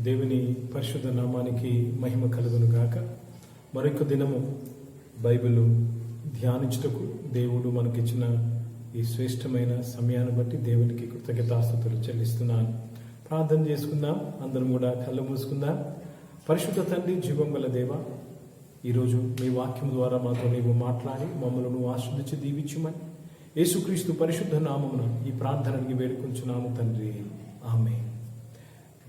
దేవుని పరిశుద్ధ నామానికి మహిమ కలుగును గాక. మరొక దినము బైబిల్ ధ్యానించుటకు దేవుడు మనకిచ్చిన ఈ శ్రేష్టమైన సమయాన్ని బట్టి దేవునికి కృతజ్ఞతాస్తుతులు చెల్లిస్తున్నాను. ప్రార్థన చేసుకుందాం. అందరం కూడా కళ్ళు మూసుకుందాం. పరిశుద్ధ తండ్రి, జీవం గల దేవ, ఈరోజు మీ వాక్యం ద్వారా మాతో నీవు మాట్లాడి మమ్మల్ని ఆశీర్వదించి దీవించుమని యేసుక్రీస్తు పరిశుద్ధ నామమున ఈ ప్రార్థనకి వేడుకొంచున్నాము తండ్రి, ఆమేన్.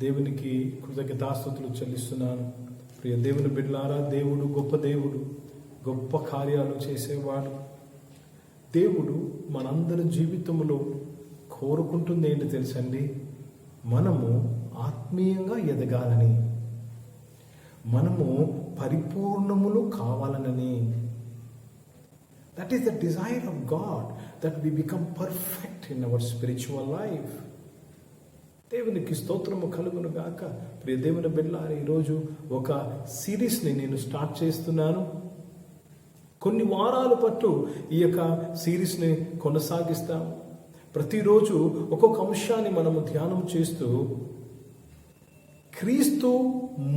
దేవునికి కృతజ్ఞతాస్తుతులు చెల్లిస్తున్నాను. ప్రియ దేవుని బిడ్డలారా, దేవుడు గొప్ప దేవుడు, గొప్ప కార్యాలు చేసేవాడు. దేవుడు మనందరి జీవితంలో కోరుకుంటుంది ఏంటి తెలుసండి? మనము ఆత్మీయంగా ఎదగాలని, మనము పరిపూర్ణములు కావాలనని. That is the desire of God, that we become perfect in our spiritual life. దేవునికి స్తోత్రము కలుగును గాక. ప్రియ దేవుని బిడ్డలారా, ఈరోజు ఒక సిరీస్ని నేను స్టార్ట్ చేస్తున్నాను. కొన్ని వారాల పాటు ఈ యొక్క సిరీస్ని కొనసాగిస్తాం. ప్రతిరోజు ఒక్కొక్క అంశాన్ని మనము ధ్యానం చేస్తూ క్రీస్తు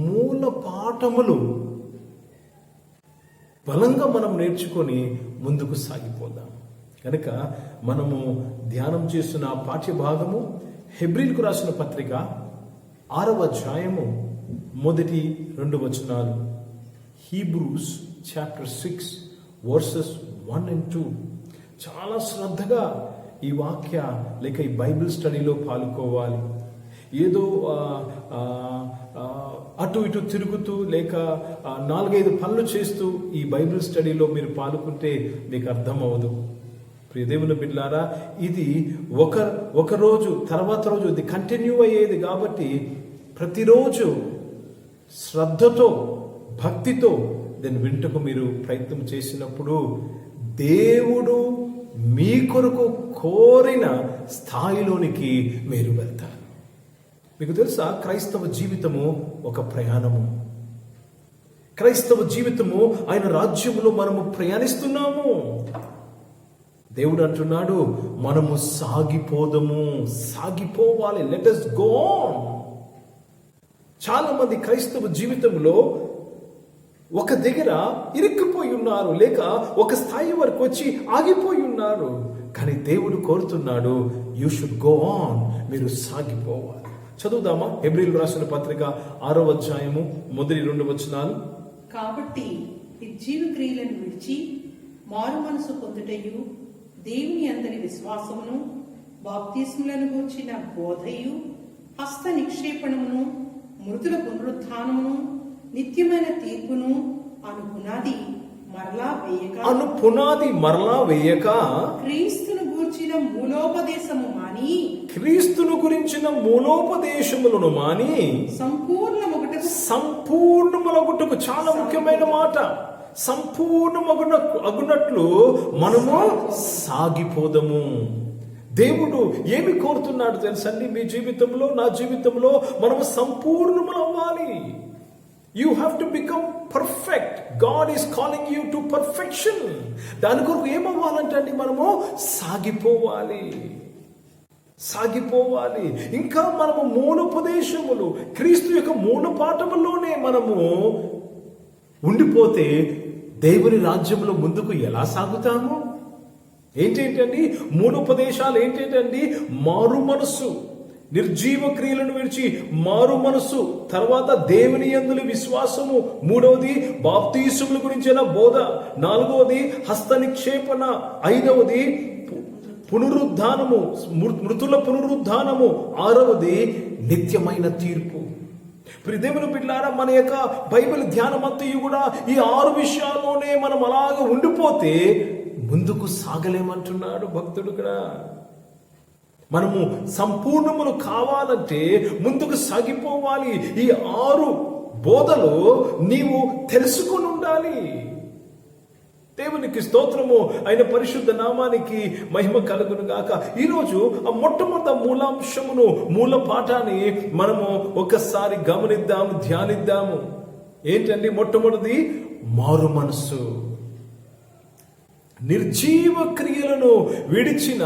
మూల పాఠములు బలంగా మనం నేర్చుకొని ముందుకు సాగిపోదాం. కనుక మనము ధ్యానం చేస్తున్న పాఠ్య భాగము హెబ్రీలకు రాసిన పత్రిక 6వ అధ్యాయము మొదటి 2 వచనాలు. Hebrews chapter 6 versus 1 and 2. చాలా శ్రద్ధగా ఈ వాక్య లేక ఈ బైబిల్ స్టడీలో పాల్గొవాలి. ఏదో అటు ఇటు తిరుగుతూ లేక 4-5 పనులు చేస్తూ ఈ బైబిల్ స్టడీలో మీరు పాల్గొంటే మీకు అర్థం అవ్వదు. ప్రియ దేవుని బిడ్డలారా, ఇది ఒక రోజు తర్వాత రోజు ఇది కంటిన్యూ అయ్యేది. కాబట్టి ప్రతిరోజు శ్రద్ధతో భక్తితో దీన్ని వింటకు మీరు ప్రయత్నం చేసినప్పుడు దేవుడు మీ కొరకు కోరిన స్థాయిలోనికి మీరు వెళ్తారు. మీకు తెలుసా, క్రైస్తవ జీవితము ఒక ప్రయాణము. క్రైస్తవ జీవితము ఆయన రాజ్యములో మనము ప్రయాణిస్తున్నాము. దేవుడు అంటున్నాడు, మనము సాగిపోవాలి. Let us go on. చాలా మంది క్రైస్తవ జీవితంలో ఒక దగ్గర ఇరుక్కుపోయి ఉన్నారు, లేక ఒక స్థాయి వరకు వచ్చి ఆగిపోయి ఉన్నారు. కానీ దేవుడు కోరుతున్నాడు, యూ షుడ్ గో ఆన్, మీరు సాగిపోవాలి. చదువుదామా? హెబ్రీలు రాసిన పత్రిక 6వ అధ్యాయము మొదటి 2 వచనాలు. కాబట్టి నిర్జీవ క్రియలను విడిచి మారు మనసు పొందుటయు, దేవుని అందరి విశ్వాసమును, బాప్తిస్ములను గూర్చిన బోధయు, హస్త నిక్షేపణమును, మృతుల పునరుత్థానమును, నిత్యమైన తీర్పును అను పునాది మరలా వేయక క్రీస్తును గూర్చిన మూలోపదేశములను మాని సంపూర్ణములగుటకు. చాలా ముఖ్యమైన మాట. సంపూర్ణమగునట్లు మనము సాగిపోదము. దేవుడు ఏమి కోరుతున్నాడు తెలుసండి? మీ జీవితంలో, నా జీవితంలో మనము సంపూర్ణములు అవ్వాలి. You have to become perfect. God is calling you to perfection. దాని కొరకు ఏమవ్వాలంటే అండి, మనము సాగిపోవాలి. ఇంకా మనము మూలోపదేశములు, క్రీస్తు యొక్క మూల పాఠములోనే మనము ఉండిపోతే దేవుని రాజ్యంలో ముందుకు ఎలా సాగుతాము? ఏంటండి మూలోపదేశాలు? ఏంటండి? మారు మనస్సు, నిర్జీవ క్రియలను విడిచి మారు మనస్సు, తర్వాత దేవుని యందు విశ్వాసము, 3వది బాప్తిస్ముల గురించిన బోధ, 4వది హస్త నిక్షేపణ, 5వది పునరుద్ధానము, మృతుల పునరుద్ధానము, 6వది నిత్యమైన తీర్పు. ప్రియదేవుని బిడ్డలారా, మన యొక్క బైబిల్ ధ్యానం అంతయు కూడా ఈ 6 విషయాల్లోనే మనం అలాగ ఉండిపోతే ముందుకు సాగలేమంటున్నాడు భక్తుడు కూడా. మనము సంపూర్ణములు కావాలంటే ముందుకు సాగిపోవాలి. ఈ 6 బోధలు నీవు తెలుసుకొని ఉండాలి. దేవునికి స్తోత్రము. ఆయన పరిశుద్ధ నామానికి మహిమ కలుగును గాక. ఈరోజు ఆ మొట్టమొదటి మూలాంశమును, మూల పాఠాన్ని మనము ఒకసారి గమనిద్దాము, ధ్యానిద్దాము. ఏంటండి? మొట్టమొదటిది మారు మనస్సు. నిర్జీవ క్రియలను విడిచిన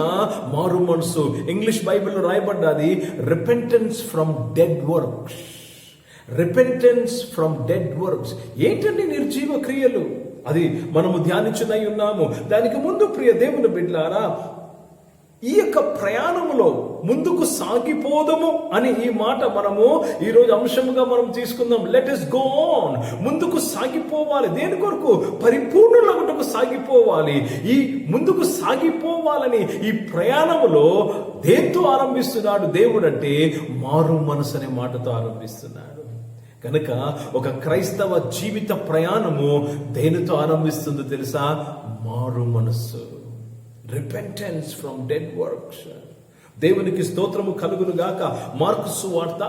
మారు మనసు. ఇంగ్లీష్ బైబిల్లో రాయబడ్డది repentance from dead works. Repentance from dead works. ఏంటండి నిర్జీవ క్రియలు? అది మనము ధ్యానించునై ఉన్నాము. దానికి ముందు ప్రియ దేవుని బిడ్డలారా, ఈ యొక్క ప్రయాణములో ముందుకు సాగిపోదము అని ఈ మాట మనము ఈరోజు అంశంగా మనం తీసుకుందాం. Let us go on. ముందుకు సాగిపోవాలి. దేని కొరకు? పరిపూర్ణులగుటకు సాగిపోవాలి. ఈ ముందుకు సాగిపోవాలని ఈ ప్రయాణములో దేంతో ఆరంభిస్తున్నాడు దేవుడు అంటే మారు మనసు అనే మాటతో ఆరంభిస్తున్నాడు. కనుక ఒక క్రైస్తవ జీవిత ప్రయాణము దేనితో ఆరంభిస్తుందో తెలుసా? మారు మనస్సు. Repentance from dead works. దేవునికి స్తోత్రము కలుగును గాక. మార్కు సువార్త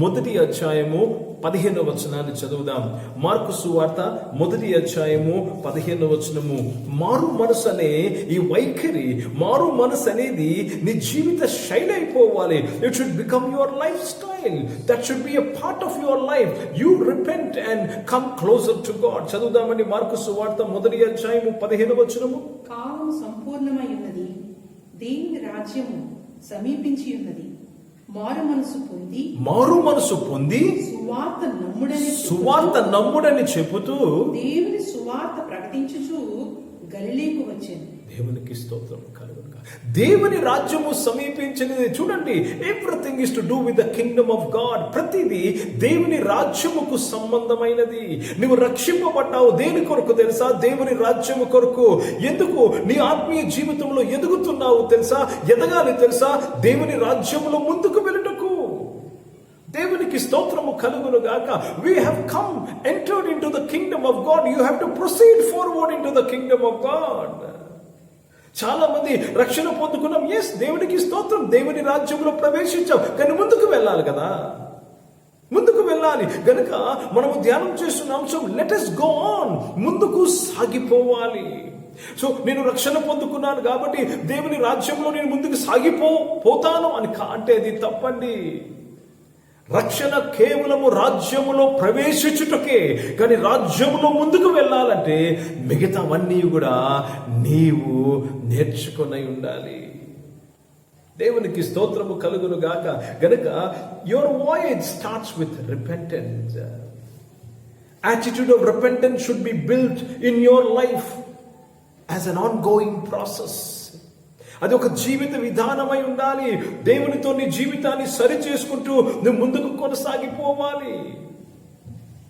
1వ అధ్యాయము 15వ వచనాన్ని చదువుదాం. మార్కు సువార్త 1వ అధ్యాయము 15వ వచనము. మారు మనసు అనే ఈ వైఖరి, మారు మనసు అనేది నీ జీవిత శైలి అయిపోవాలి. It should become your life style. That should be a part of your life. You repent and come closer to God. చదువుదామండి మార్కు సువార్త 1వ అధ్యాయము 15వ వచనము. కాలం సంపూర్ణమై ఉన్నది, దేవుని రాజ్యము సమీపించి ఉన్నది. మారు మనసు పొంది సువార్త నమ్ముడని చెబుతూ దేవుని సువార్త ప్రకటించుచు గలిలేకు వచ్చాను. దేవునికి స్తోత్రం కలుగును. దేవుని రాజ్యము సమీపించినది. చూడండి, everything is to do with the Kingdom of God. ప్రతిదీ దేవుని రాజ్యముకు సంబంధమైనది. నువ్వు రక్షింపబడ్డావు దేని కొరకు తెలుసా? దేవుని రాజ్యము కొరకు. ఎందుకు? నీ ఆత్మీయ జీవితంలో ఎదుగుతున్నావు తెలుసా? ఎదగాలి తెలుసా? దేవుని రాజ్యములో ముందుకు వెళ్ళుటకు. దేవునికి స్తోత్రము కలుగును గాక. We have come entered into the kingdom of God. You have to proceed forward into the kingdom of God. చాలా మంది రక్షణ పొందుకున్నాం. ఎస్, దేవునికి స్తోత్రం, దేవుని రాజ్యంలో ప్రవేశించాం. కానీ ముందుకు వెళ్ళాలి కదా, ముందుకు వెళ్ళాలి. గనుక మనము ధ్యానం చేస్తున్న అంశం లెట్ us go on. ముందుకు సాగిపోవాలి. సో నేను రక్షణ పొందుకున్నాను కాబట్టి దేవుని రాజ్యంలో నేను ముందుకు సాగిపోతాను అని అంటే అది తప్పండి. రక్షణ కేవలము రాజ్యములో ప్రవేశించుటకే. కానీ రాజ్యములో ముందుకు వెళ్ళాలంటే మిగతావన్నీ కూడా నీవు నేర్చుకుని ఉండాలి. దేవునికి స్తోత్రము కలుగును గాక. గనుక your voyage starts with repentance. Attitude of repentance should be built in your life as an on going process. అది ఒక జీవిత విధానమై ఉండాలి. దేవునితో నీ జీవితాన్ని సరి చేసుకుంటూ నువ్వు ముందుకు కొనసాగిపోవాలి.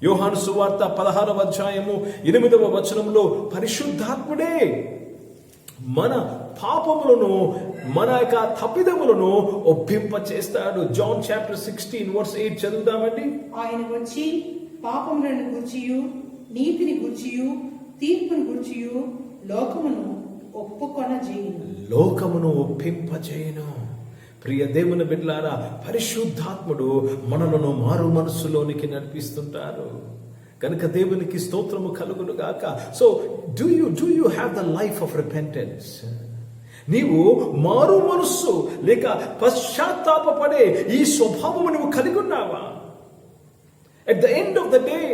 యోహాను సువార్త 16వ అధ్యాయము 8వ వచనంలో పరిశుద్ధాత్ముడే మన పాపములను, మన యొక్క తప్పిదములను ఒప్పింప చేస్తాడు. జాన్ చాప్టర్ 16:8 చదువుదామండి. ఆయన వచ్చి పాపములను గూర్చియు నీతిని గూర్చియు తీర్పును గూర్చియు లోకమును ఒప్పింపజేయును. ప్రియ దేవుని బిడ్డలారా, పరిశుద్ధాత్ముడు మనలను మారు మనస్సులోనికి నడిపిస్తుంటారు. కనుక దేవునికి స్తోత్రము కలుగును గాక. So do you have the life of repentance? నీవు మారు మనస్సు లేక పశ్చాత్తాపపడే ఈ స్వభావము నువ్వు కలిగి ఉన్నావా? At the end of the day,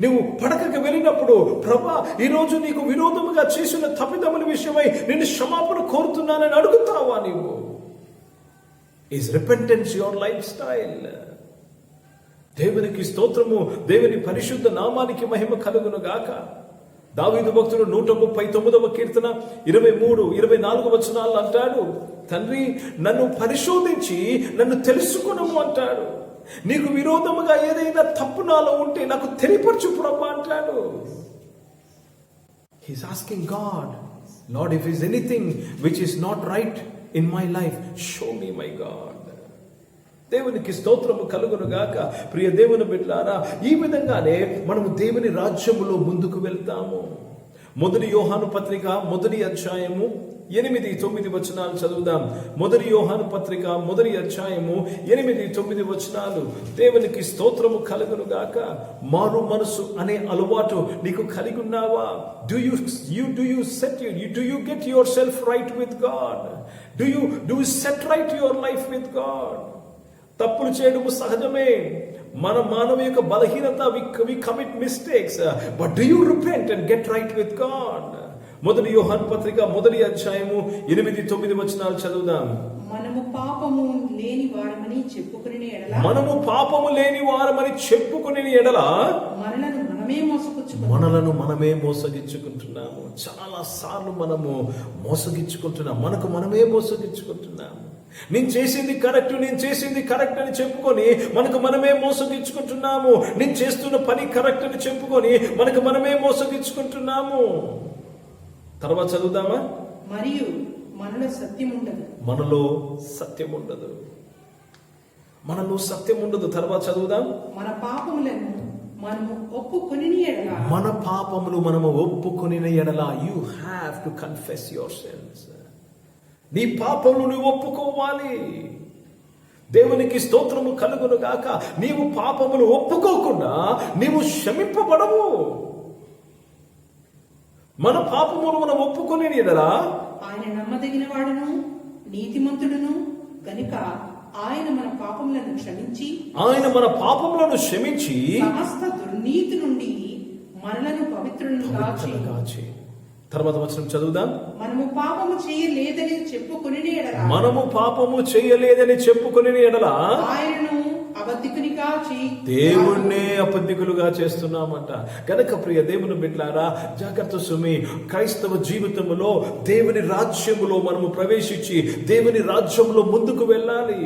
నువ్వు పడకకు వెళ్ళినప్పుడు, ప్రభా ఈరోజు నీకు విరోధముగా చేసిన తప్పిదముల విషయమై నేను క్షమాపణ కోరుతున్నానని అడుగుతావా? నీవు is repentance your life style? దేవునికి స్తోత్రము, దేవుని పరిశుద్ధ నామానికి మహిమ కలుగును గాక. దావీదు భక్తుడు 139వ కీర్తన 23-24 వచనాలు అంటాడు, తండ్రి నన్ను పరిశోధించి నన్ను తెలుసుకునము అంటాడు. నీకు విరోధముగా ఏదైనా తప్పు నాలో ఉంటే నాకు తెలియపరచు ప్రభా అంటాడు. He's asking God, Lord, if is anything which is not right in my life, show me, my God. దేవునికి స్తోత్రము కలుగును గాక. ప్రియ దేవుని బిడ్డలారా, ఈ విధంగానే మనము దేవుని రాజ్యములో ముందుకు వెళ్తాము. 1 యోహాను పత్రిక 1వ అధ్యాయము 8-9 వచనాలు చదువుదాం. 1 యోహాను పత్రిక 1వ అధ్యాయము 8-9 వచనాలు. దేవునికి స్తోత్రము కలుగును గాక. మారు మనసు అనే అలవాటు నీకు కలిగి ఉన్నావా? Do you get yourself right with God? Do you set right your life with God? తప్పులు చేయడము సహజమే, మన మానవ యొక్క బలహీనత. we commit mistakes, but do you repent and get right with God? 1 యోహాను పత్రిక 1వ అధ్యాయము 8-9 వచనాలు చదువుదాం. మనము పాపము లేని వారమని చెప్పుకుని ఎడల మనము పాపము లేని వారమని చెప్పుకునే ఎడల మనలను మనమే మనమే మోసపుచ్చుకుంటున్నాము. మోసగించుకుంటున్నాము. చాలా సార్లు మనము మోసగించుకుంటున్నాం, మనకు మనమే మోసగించుకుంటున్నాము. నేను చేసింది కరెక్ట్ అని చెప్పుకొని మనకు మనమే మోసగించుకుంటున్నాము. నేను చేస్తున్న పని కరెక్ట్ అని చెప్పుకొని మనకు మనమే మోసగించుకుంటున్నాము. తర్వాత చదువుదామా? మరియు మనలో సత్యం ఉండదు. మనలో సత్యం ఉండదు. మనలో సత్యం ఉండదు. తర్వాత చదువుదాం. మన పాపములను మనము ఒప్పుకొని ఎడల మన పాపములు మనము ఒప్పుకొని ఎడల you have to confess your sins. నీ పాపములు నువ్వు ఒప్పుకోవాలి. దేవునికి స్తోత్రము కలుగును గాక. నీవు పాపములు ఒప్పుకోకుండా నీవు క్షమింపబడవు. మన పాపములు మనం ఒప్పుకొని ఎడల ఆయన నమ్మదగిన వాడును నీతిమంతుడును గనుక ఆయన మన పాపములను క్షమించి సమస్త దుర్నీతి నుండి మనలను పవిత్రులుగా కాచి. తర్వాత వచనం చదువుదాం. మనము పాపము చేయలేదని చెప్పుకుని ఎడల ఆయనను అబద్ధికునిగా దేవుణ్ణే అబద్ధికులుగా చేస్తున్నామంట. కనుక ప్రియ దేవుని బిడ్డలారా, జాగ్రత్త సుమి. క్రైస్తవ జీవితంలో దేవుని రాజ్యములో మనము ప్రవేశించి దేవుని రాజ్యంలో ముందుకు వెళ్ళాలి.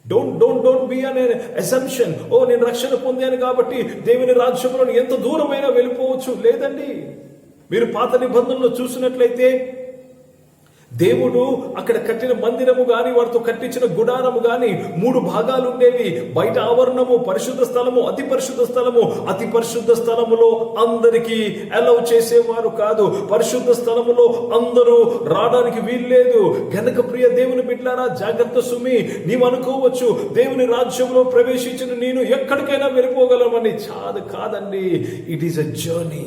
Don't be an assumption. నేను రక్షణ పొందాను కాబట్టి దేవుని రాజ్యంలో ఎంత దూరమైనా వెళ్ళిపోవచ్చు. లేదండి. మీరు పాత నిబంధనలో చూసినట్లయితే దేవుడు అక్కడ కట్టిన మందిరము గాని, వారితో కట్టించిన గుడారము గాని 3 భాగాలు ఉండేవి. బయట ఆవరణము, పరిశుద్ధ స్థలము, అతి పరిశుద్ధ స్థలము. అతి పరిశుద్ధ స్థలములో అందరికీ అలౌ చేసేవారు కాదు. పరిశుద్ధ స్థలములో అందరూ రావడానికి వీల్లేదు. గనక ప్రియ దేవుని బిడ్డలారా, జాగ్రత్త సుమి. నీవు అనుకోవచ్చు దేవుని రాజ్యంలో ప్రవేశించిన నేను ఎక్కడికైనా వెళ్ళిపోగలమని. కాదండి. It is a journey.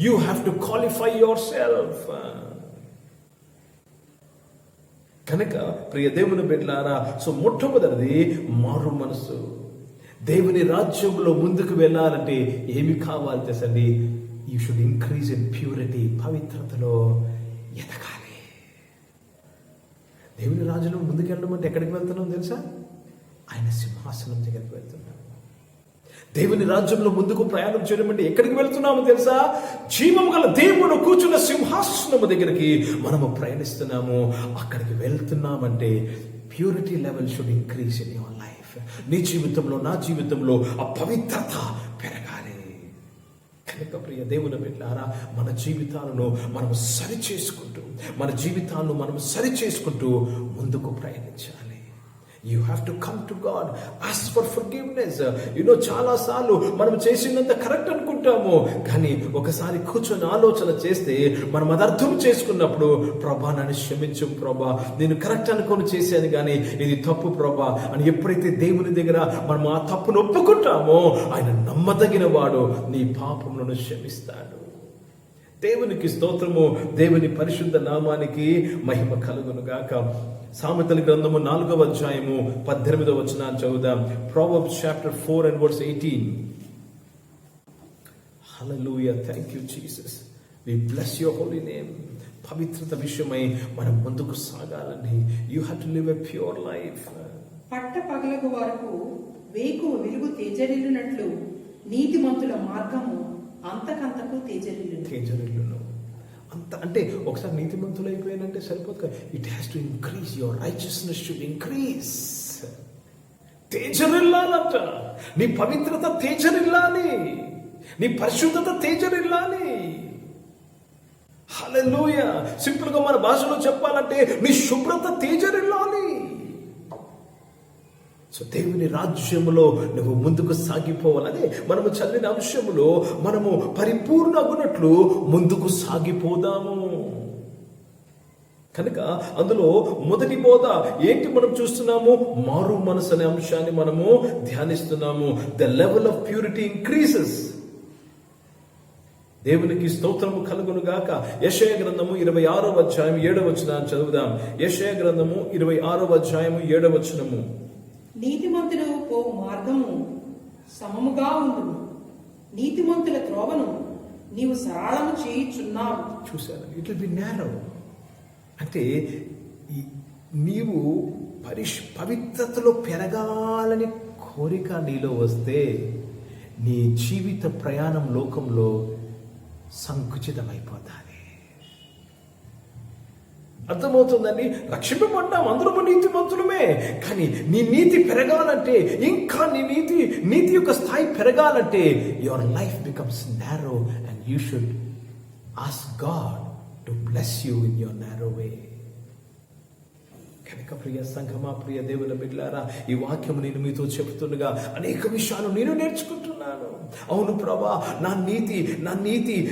You have to qualify your self. కనుక ప్రియ దేవుని బిడ్డలారా, మొట్టమొదటిది మారు మనసు. దేవుని రాజ్యంలో ముందుకు వెళ్ళాలంటే ఏమి కావాలి తెలుసండి? You should increase in purity. పవిత్రతలో ఎదగాలి. దేవుని రాజ్యంలో ముందుకు వెళ్ళడం అంటే ఎక్కడికి వెళ్తున్నాం తెలుసా? ఆయన సింహాసనం దగ్గరికి వెళ్తున్నాం. దేవుని రాజ్యంలో ముందుకు ప్రయాణం చేయడం అంటే ఎక్కడికి వెళ్తున్నామో తెలుసా? జీవము గల దేవుడు కూర్చున్న సింహాసనము దగ్గరికి మనము ప్రయాణిస్తున్నాము. అక్కడికి వెళ్తున్నామంటే purity level should increase in your life. నీ జీవితంలో, నా జీవితంలో ఆ పవిత్రత పెరగాలి. కనుక ప్రియ దేవుని బిడ్డలారా, మన జీవితాలను మనము సరిచేసుకుంటూ ముందుకు ప్రయాణించాలి. You have to come to God, ask for forgiveness. చాలా సార్లు మనం చేసినంత కరెక్ట్ అనుకుంటాము, కానీ ఒకసారి కూర్చొని ఆలోచన చేస్తే మనం అది అర్థం చేసుకున్నప్పుడు, ప్రభా నన్ను క్షమించు ప్రభా, నేను కరెక్ట్ అనుకొని చేశాను కానీ ఇది తప్పు ప్రభా అని ఎప్పుడైతే దేవుని దగ్గర మనం ఆ తప్పును ఒప్పుకుంటామో, ఆయన నమ్మదగిన వాడు, నీ పాపములను క్షమిస్తాడు. దేవునికి స్తోత్రము. దేవుని పరిశుద్ధ నామానికి మహిమ కలుగును గాక. సామెతల గ్రంథము 4వ అధ్యాయము 18వ వచనాన్ని చదువుదాం. Proverbs chapter 4 and verse 18. Hallelujah. Thank you Jesus. We bless your holy name. పవిత్రత విషయమై మనం ముందుకు సాగాలండి. You have to live a pure life. పట్ట పగలగు వరకు వేకువ వెలుగు తేజరిల్లునట్లు నీతిమంతుల మార్గము అంతకంతకు తేజరిల్లును. అంత అంటే ఒకసారి నీతిమంతులు అయిపోయానంటే సరిపోదు. It has to increase. Your righteousness should increase. తేజరిల్లాలంట. నీ పవిత్రత తేజరిల్లాలి. నీ పరిశుద్ధత తేజరిల్లాలి. హల్లెలూయా. సింపుల్ గా మన భాషలో చెప్పాలంటే నీ శుభ్రత తేజరిల్లాలి. దేవుని రాజ్యములో నువ్వు ముందుకు సాగిపోవాలి. అదే మనము చదివిన అంశములో మనము పరిపూర్ణ అగునట్లు ముందుకు సాగిపోదాము. కనుక అందులో మొదటి బోధ ఏంటి మనం చూస్తున్నాము? మారు మనసు అనే అంశాన్ని మనము ధ్యానిస్తున్నాము. The level of purity increases. దేవునికి స్తోత్రము కలుగును గాక. యెషయా గ్రంథము 26వ అధ్యాయం 7వ వచనాన్ని చదువుదాం. యెషయా గ్రంథము 26వ అధ్యాయము 7వ వచనము. నీతిమంతులు పోవు మార్గము సమముగా ఉండును, నీతిమంతుల త్రోవను నీవు సరళము చేయుచున్నావు. చూశారు, ఇట్ విల్ బి నేరో. అంటే నీవు పవిత్రతలో పెరగాలని కోరిక నీలో వస్తే నీ జీవిత ప్రయాణం లోకంలో సంకుచితమైపోతాది. అర్థమవుతుందండి? రక్షింపబడ్డాం, అందరము నీతిమంతులమే. కానీ నీ నీతి పెరగాలంటే, ఇంకా నీ నీతి యొక్క స్థాయి పెరగాలంటే your life becomes narrow and you should ask God to bless you in your narrow way. కనుక ప్రియ సంఘమా, ప్రియ దేవుని బిడ్డలారా, ఈ వాక్యం నేను మీతో చెబుతుండగా అనేక విషయాలు నేను నేర్చుకుంటున్నాను. అవును ప్రభా, నా నీతి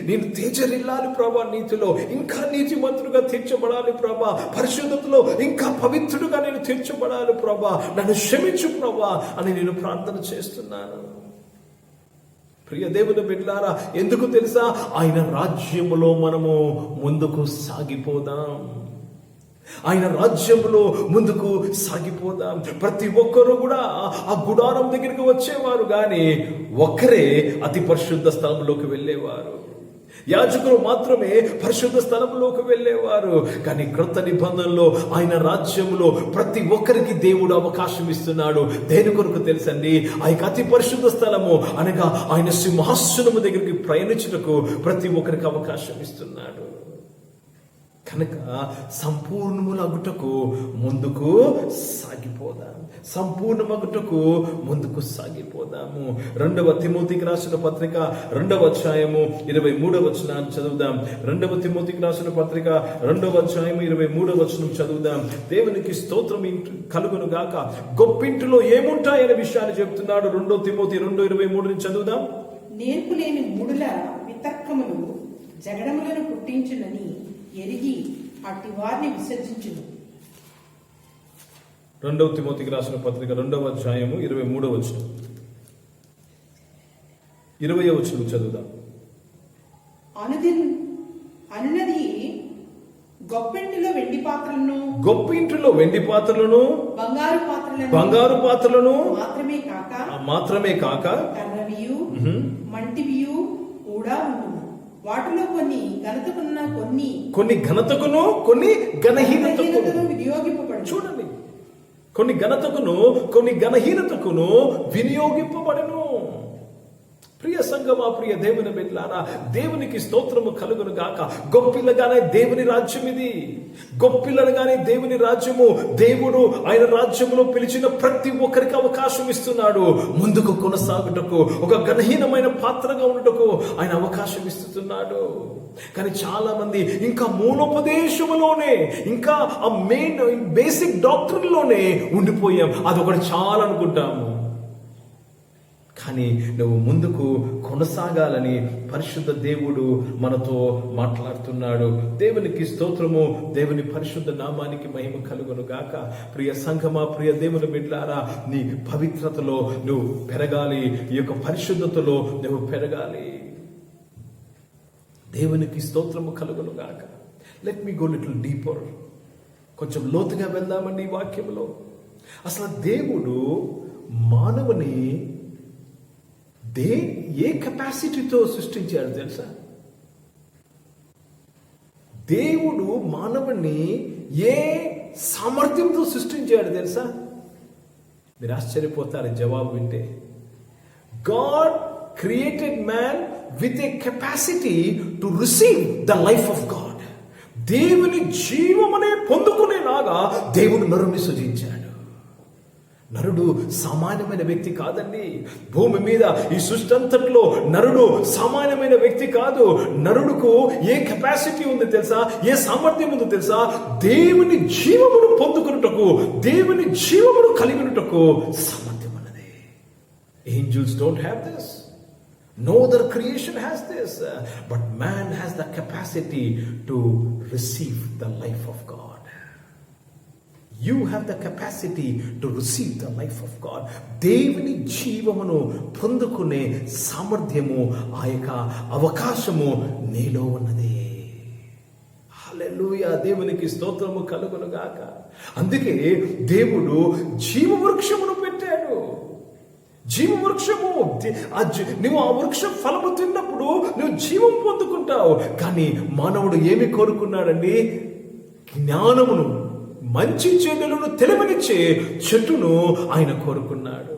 నేను తేజరిల్లాలి ప్రభా, నీతిలో ఇంకా నీతిమంతుడుగా తీర్చబడాలి ప్రభా, పరిశుద్ధతలో ఇంకా పవిత్రుడుగా నేను తీర్చబడాలి ప్రభా, నన్ను క్షమించు ప్రభా అని నేను ప్రార్థన చేస్తున్నాను. ప్రియ దేవుని బిడ్డలారా, ఎందుకు తెలుసా? ఆయన రాజ్యములో మనము ముందుకు సాగిపోదాం. ఆయన రాజ్యంలో ముందుకు సాగిపోదాం. ప్రతి ఒక్కరూ కూడా ఆ గుడారం దగ్గరికి వచ్చేవారు, కానీ ఒక్కరే అతి పరిశుద్ధ స్థలంలోకి వెళ్ళేవారు. యాజకులు మాత్రమే పరిశుద్ధ స్థలంలోకి వెళ్ళేవారు. కానీ క్రొత్త నిబంధనలో ఆయన రాజ్యంలో ప్రతి ఒక్కరికి దేవుడు అవకాశం ఇస్తున్నాడు. దేని కొరకు తెలుసండి? ఆ అతి పరిశుద్ధ స్థలము అనగా ఆయన సింహాసనము దగ్గరికి ప్రయాణించుటకు ప్రతి ఒక్కరికి అవకాశం ఇస్తున్నాడు. కనుక సంపూర్ణములగుటకు ముందుకు సాగిపోదాము. 2వ తిమోతికి రాసిన పత్రిక 2వ అధ్యాయము 23వ వచనాన్ని చదువుదాం. 2వ తిమోతికి రాసిన పత్రిక 2వ అధ్యాయము 23వ వచనం చదువుదాం. దేవునికి స్తోత్రం కలుగును గాక. గొప్పింటిలో ఏముంటాయనే విషయాన్ని చెప్తున్నాడు. 2 తిమోతి 2:23 చదువుదాం. నేర్పు లేని మూడుల వితర్కములు జగడములను పుట్టించునని ఎరిగి అట్టి వారిని విసర్జించును. 2వ తిమోతికి రాసిన పత్రిక 2వ అధ్యాయము 23వ వచనం 20వ వచనం చదువుదాం. అనునది గొప్పింటిలో వెండి పాత్రలను బంగారు పాత్రలను మాత్రమే కాక కర్రవియు మంటివియు కూడా ఉండును. వాటిలో కొన్ని ఘనతకును కొన్ని ఘనహీనతకును వినియోగింపబడు. చూడండి, కొన్ని ఘనతకును కొన్ని ఘనహీనతకును వినియోగింపబడను. ప్రియ సంఘమా, ప్రియ దేవుని బిడ్డలారా, దేవునికి స్తోత్రము కలుగును గాక. గొప్పిల్లగానే దేవుని రాజ్యం ఇది. గొప్పిల్లగానే దేవుని రాజ్యము. దేవుడు ఆయన రాజ్యములో పిలిచిన ప్రతి ఒక్కరికి అవకాశం ఇస్తున్నాడు. ముందుకు కొనసాగుటకు, ఒక ఘనహీనమైన పాత్రగా ఉండటకు ఆయన అవకాశం ఇస్తున్నాడు. కానీ చాలా మంది ఇంకా మూలోపదేశములోనే, ఇంకా ఆ మెయిన్ బేసిక్ డాక్టర్ లోనే ఉండిపోయాం. అదొకటి చాలా అనుకుంటాము. కానీ నువ్వు ముందుకు కొనసాగాలని పరిశుద్ధ దేవుడు మనతో మాట్లాడుతున్నాడు. దేవునికి స్తోత్రము. దేవుని పరిశుద్ధ నామానికి మహిమ కలుగును గాక. ప్రియ సంఘమా, ప్రియ దేవుని బిడ్డలారా, నీ పవిత్రతలో నువ్వు పెరగాలి. ఈ యొక్క పరిశుద్ధతలో నువ్వు పెరగాలి. దేవునికి స్తోత్రము కలుగును గాక. Let me go little deeper. కొంచెం లోతుగా వెళ్దామండి ఈ వాక్యంలో. అసలు దేవుడు మానవుని ఏ కెపాసిటీతో సృష్టించాడు తెలుసా? దేవుడు మానవుని ఏ సామర్థ్యంతో సృష్టించాడు తెలుసా? మీరు ఆశ్చర్యపోతారు జవాబు వింటే. God created man with a capacity to receive the life of God. దేవుని జీవమనే పొందుకునేలాగా దేవుడు నరుని సృజించాడు. నరుడు సామాన్యమైన వ్యక్తి కాదండి. భూమి మీద ఈ సృష్టి అంతట్లో నరుడు సామాన్యమైన వ్యక్తి కాదు. నరుడుకు ఏ కెపాసిటీ ఉంది తెలుసా? ఏ సామర్థ్యం ఉంది తెలుసా? దేవుని జీవమును పొందుకున్నటకు, దేవుని జీవమును కలిగినటకు సామర్థ్యం అన్నది. Angels don't have this. No other creation has this. But man has the capacity to receive the life of God. You have the capacity to receive the life of God. దేవుని జీవమును పొందుకునే సామర్థ్యము, ఆ యొక్క అవకాశము నీలో ఉన్నది. హల్లెలూయా. దేవునికి స్తోత్రము కలుగును గాక. అందుకే దేవుడు జీవవృక్షమును పెట్టాడు. జీవవృక్షము, నువ్వు ఆ వృక్షం ఫలము తిన్నప్పుడు నువ్వు జీవం పొందుకుంటావు. కానీ మానవుడు ఏమి కోరుకున్నాడండి? జ్ఞానమును, మంచి చెడులను తెలివనిచ్చే చెట్టును ఆయన కోరుకున్నాడు.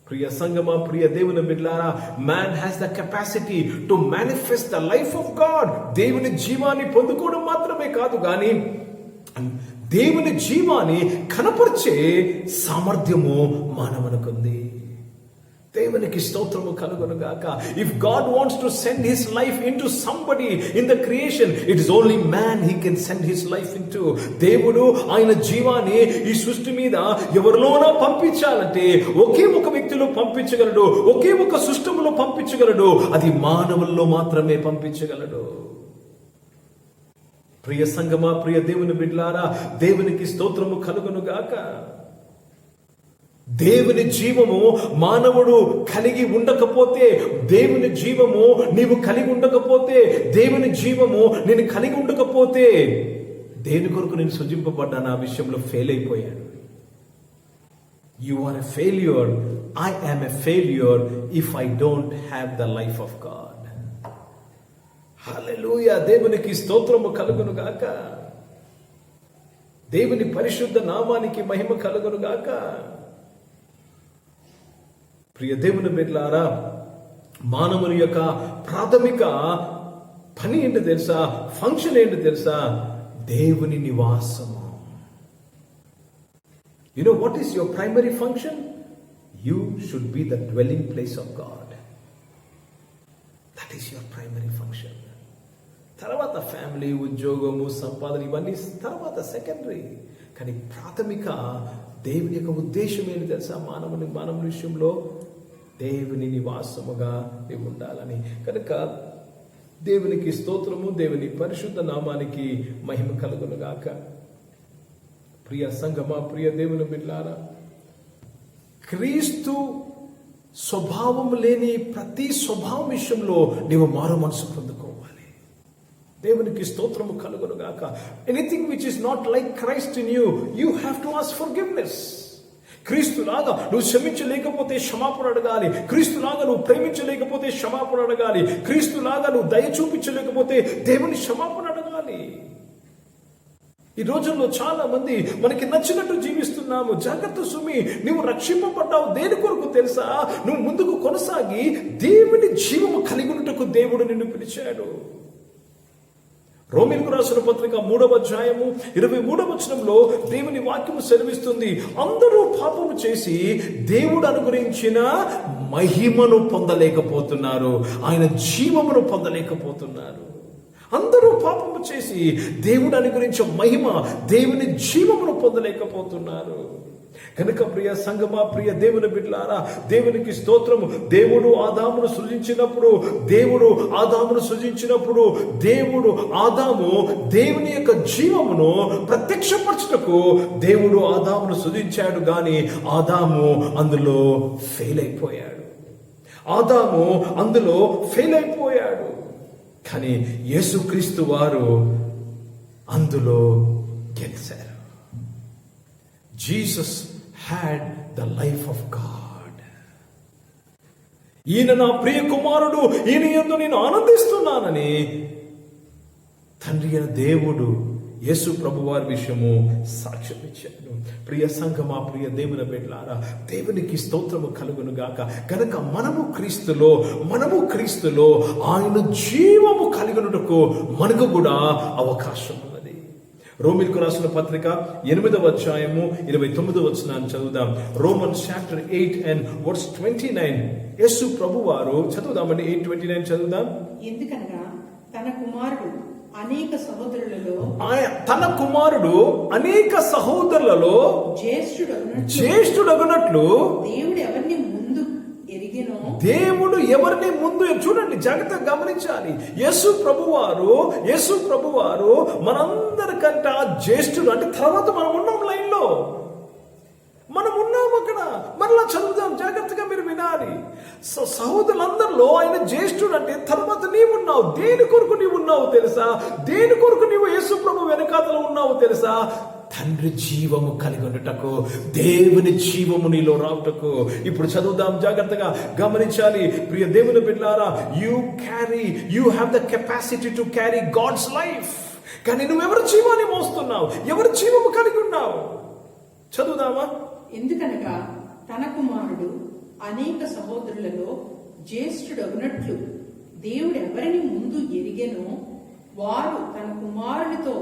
ప్రియ సంగమా, ప్రియ దేవుని బిడ్డలారా, man has the capacity to manifest the life of God. దేవుని జీవాన్ని పొందుకోవడం మాత్రమే కాదు కానీ దేవుని జీవాన్ని కనపరిచే సామర్థ్యము మానవునికుంది. దేవునికి స్తోత్రము కలుగునుగాక. If God wants to send his life into somebody in the creation, it is only man he can send his life into. దేవుడు ఆయన జీవాన్ని ఈ సృష్టి మీద ఎవరిలోనా పంపించాలంటే ఒకే ఒక వ్యక్తిలో పంపించగలడు, ఒకే ఒక సృష్టములో పంపించగలడు. అది మానవుల్లో మాత్రమే పంపించగలడు. ప్రియ సంగమా, ప్రియ దేవుని బిడ్డలారా, దేవునికి స్తోత్రము కలుగునుగాక. దేవుని జీవము మానవుడు కలిగి ఉండకపోతే, దేవుని జీవము నీవు కలిగి ఉండకపోతే, దేవుని జీవము నేను కలిగి ఉండకపోతే, దేని కొరకు నేను సృజింపబడ్డాను ఆ విషయంలో ఫెయిల్ అయిపోయాను. You are a failure. I am a failure if I don't have the life of God. హల్లెలూయా. దేవునికి స్తోత్రము కలుగును గాక. దేవుని పరిశుద్ధ నామానికి మహిమ కలుగును గాక. ప్రియ దేవుని బిడ్డలారా, మానవుని యొక్క ప్రాథమిక పని ఏంటి తెలుసా? ఫంక్షన్ ఏంటి తెలుసా? దేవుని నివాసము. You know what is your primary function? You should be the dwelling place of God. That is your primary function. తర్వాత ఫ్యామిలీ, ఉద్యోగము, సంపాదన ఇవన్నీ తర్వాత సెకండరీ. కానీ ప్రాథమిక దేవుని యొక్క ఉద్దేశం ఏంటి తెలుసా? మానవుని విషయంలో దేవుని నివాసముగా నీవు ఉండాలని. కనుక దేవునికి స్తోత్రము, దేవుని పరిశుద్ధ నామానికి మహిమ కలుగునుగాక. ప్రియ సంగమా, ప్రియ దేవుని బిడ్డలారా, క్రీస్తు స్వభావం లేని ప్రతి స్వభావం విషయంలో నీవు మారు మనసు పొందుకోవాలి. దేవునికి స్తోత్రము కలుగునుగాక. Anything which is not like Christ in you have to ask forgiveness. క్రీస్తులాగా నువ్వు క్షమించలేకపోతే క్షమాపణ అడగాలి. క్రీస్తులాగా నువ్వు ప్రేమించలేకపోతే క్షమాపణ అడగాలి. క్రీస్తులాగా నువ్వు దయ చూపించలేకపోతే దేవుని క్షమాపణ అడగాలి. ఈ రోజుల్లో చాలా మంది మనకి నచ్చినట్టు జీవిస్తున్నాము. జాగ్రత్త సుమి, నువ్వు రక్షింపబడ్డావు దేని కొరకు తెలుసా? నువ్వు ముందుకు కొనసాగి దేవుని జీవము కలిగి ఉన్నట్టుకు దేవుడు నిన్ను పిలిచాడు. రోమీయులకు రాసిన పత్రిక 3వ అధ్యాయము 23వ వచనంలో దేవుని వాక్యము సెలవిస్తుంది, అందరూ పాపము చేసి దేవుడు అనుగ్రహించిన మహిమను పొందలేకపోతున్నారు, ఆయన జీవమును పొందలేకపోతున్నారు. అందరూ పాపము చేసి దేవుడు అనుగ్రహించే మహిమ, దేవుని జీవమును పొందలేకపోతున్నారు. కనుక ప్రియ సంగమా, ప్రియ దేవుని బిడ్డలారా, దేవునికి స్తోత్రము. దేవుడు ఆదామును సృజించినప్పుడు ఆదాము దేవుని యొక్క జీవమును ప్రత్యక్షపరచుటకు దేవుడు ఆదామును సృజించాడు. గాని ఆదాము అందులో ఫెయిల్ అయిపోయాడు. కానీ యేసుక్రీస్తు వారు అందులో గెలిచారు. Jesus had the life of God. ఈయన నా ప్రియ కుమారుడు, ఈయన యందు నేను ఆనందిస్తున్నానని తండ్రి అయిన దేవుడు యేసు ప్రభువారి విషయము సాక్ష్యం ఇచ్చాడు. ప్రియ సంఘమా, ప్రియ దేవుని బిడ్డలారా, దేవునికి స్తోత్రము కలుగును గాక. కనుక మనము క్రీస్తులో ఆయన జీవము కలిగినట్టుకు మనకు కూడా అవకాశం ఉన్నది. రోమీయులకు రాసిన పత్రిక 8వ అధ్యాయము 29వ వచనాన్ని చదువుదాం. Romans chapter 8 and verse 29. యేసు ప్రభువారు చదువుదామండి. 8:29 చదువుదాం. ఎందుకనగా తన కుమారుడు అనేక సహోదరులలో జ్యేష్ఠుడగునట్లు దేవుడు ఎవరిని ముందు చూడండి, జాగ్రత్తగా గమనించాలి. యేసు ప్రభువారు మనందరికంటే జ్యేష్ఠుడు. అంటే తర్వాత మనం ఉన్నాం లైన్లో, మనం ఉన్నాం అక్కడ. మరలా చదువుదాం, జాగ్రత్తగా మీరు వినాలి. సహోదరులందరిలో ఆయన జ్యేష్ఠుడు అంటే తర్వాత నీవున్నావు. దేని కొరకు నీవు ఉన్నావు తెలుసా? దేని కొరకు నీవు యేసు ప్రభు వెనకాతలో ఉన్నావు తెలుసా? తండ్రి జీవము కలిగి ఉండటకు, దేవుని జీవము నీలో రావటకు. ఇప్పుడు చదువుదాం, జాగ్రత్తగా గమనించాలి. ప్రియ దేవుని బిడ్డలారా, you have the capacity to carry God's life. కానీ నువ్వెవరి జీవాన్ని మోస్తున్నావు? ఎవరి జీవము కలిగి ఉన్నావు? చదువుదామా? ఎందుకనగా తన కుమారుడు అనేక సహోదరులలో జ్యేష్ఠుడగునట్లు దేవుడు ఎవరిని ముందు ఎరిగెనో వారు తన కుమారునితో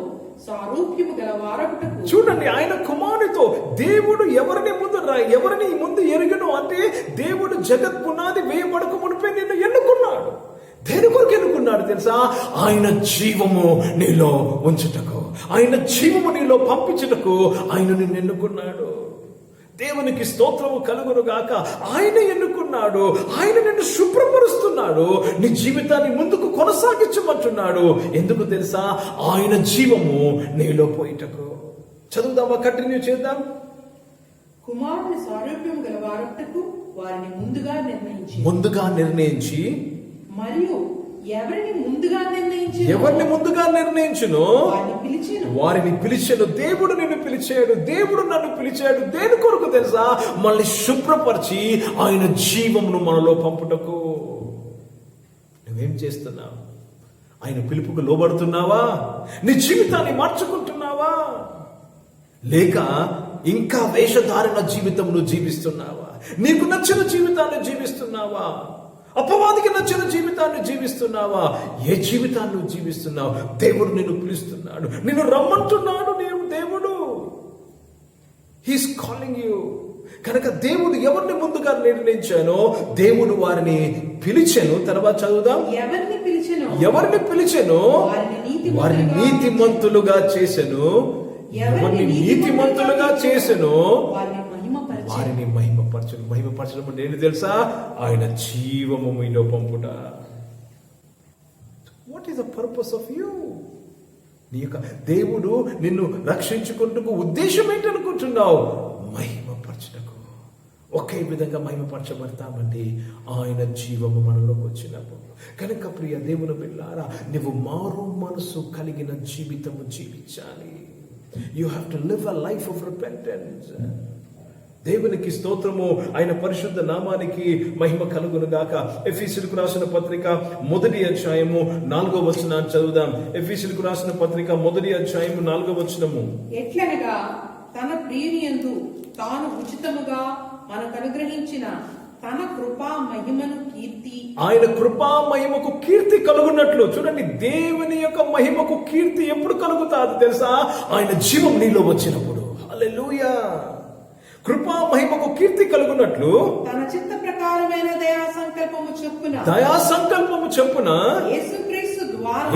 సారూప్యము గల వారపుటకు. చూడండి, ఆయన కుమారునితో దేవుడు ఎవరిని ముందు ఎరుగను అంటే దేవుడు జగత్ పునాది వేయబడక మునిపే నిన్ను ఎన్నుకున్నాడు. దేని కొరకు ఎన్నుకున్నాడు తెలుసా? ఆయన జీవము నీలో ఉంచుటకు, ఆయన జీవము నీలో పంపించుటకు ఆయన నిన్ను ఎన్నుకున్నాడు. దేవునికి స్తోత్రము కలుగును గాక. ఆయన ఎన్నుకున్నాడు, ఆయన నిన్ను శుభ్రపరుస్తున్నాడు, నీ జీవితాన్ని ముందుకు కొనసాగించమంటున్నాడు. ఎందుకు తెలుసా? ఆయన జీవము నీలో పోయిటకు. చదువుదామా? కంటిన్యూ చేద్దాం. కుమారుని సారూప్యము గల వారపుటకు వారిని ముందుగా నిర్ణయించి మరియు ఎవరిని ముందుగా నిర్ణయించును వారిని పిలిచెను. దేవుడు నిన్ను పిలిచాడు, దేవుడు నన్ను పిలిచాడు. దేని కొరకు తెలుసా? మళ్ళీ శుభ్రపరిచి ఆయన జీవమును మనలో పంపుటకు. నువ్వేం చేస్తున్నావు? ఆయన పిలుపుకు లోబడుతున్నావా? నీ జీవితాన్ని మార్చుకుంటున్నావా? లేక ఇంకా వేషధారణ జీవితం నువ్వు జీవిస్తున్నావా? నీకు నచ్చిన జీవితాన్ని జీవిస్తున్నావా? అపవాదికి నచ్చిన జీవితాన్ని జీవిస్తున్నావా? ఏ జీవితాన్ని నువ్వు జీవిస్తున్నావు? దేవుడు నిన్ను పిలుస్తున్నాడు, నిన్ను రమ్మంటున్నాడు. దేవుడు హీస్ కాలింగ్ యూ. కనుక దేవుడు ఎవరిని ముందుగా నిర్ణయించానో దేవుడు వారిని పిలిచెను. తర్వాత చదువుదాం. ఎవరిని పిలిచెను వారిని నీతిమంతులుగా చేసెను. ఎవరిని నీతిమంతులుగా చేసెను వారిని మహిమపరచడం అంటే ఏంటి తెలుసా? ఆయన జీవము మీలో పంపుట. What is the purpose of you? నీ యొక్క దేవుడు నిన్ను రక్షించుకుంటూ ఉద్దేశం ఏంటనుకుంటున్నావు? మహిమపరచటకు. ఒకే విధంగా మహిమపరచబడతామంటే ఆయన జీవము మనలోకి వచ్చినప్పుడు. కనుక ప్రియ దేవుని బిడ్డలారా, నువ్వు మారు మనసు కలిగిన జీవితము జీవించాలి. You have to live a life of repentance. దేవునికి స్తోత్రము, ఆయన పరిశుద్ధ నామానికి మహిమ కలుగును గాక. ఎఫెసీయులకు రాసిన పత్రిక 1వ అధ్యాయము 4వ వచనాన్ని చదువుదాం. ఎఫెసీయులకు రాసిన పత్రిక 1వ అధ్యాయము 4వ వచనము. ఎట్లనగా తన ప్రియునియందు తాను ఉచితముగా మనకు అనుగ్రహించిన తన కృపా మహిమను కీర్తి, ఆయన కృపా మహిమకు కీర్తి కలుగునట్లు. చూడండి, దేవుని యొక్క మహిమకు కీర్తి ఎప్పుడు కలుగుతాది తెలుసా? ఆయన జీవం నీలో వచ్చినప్పుడు. హల్లెలూయా. కృపా మహిమకు కీర్తి కలుగునట్లు తన చిత్త ప్రకారమైన దయా సంకల్పము చెప్పున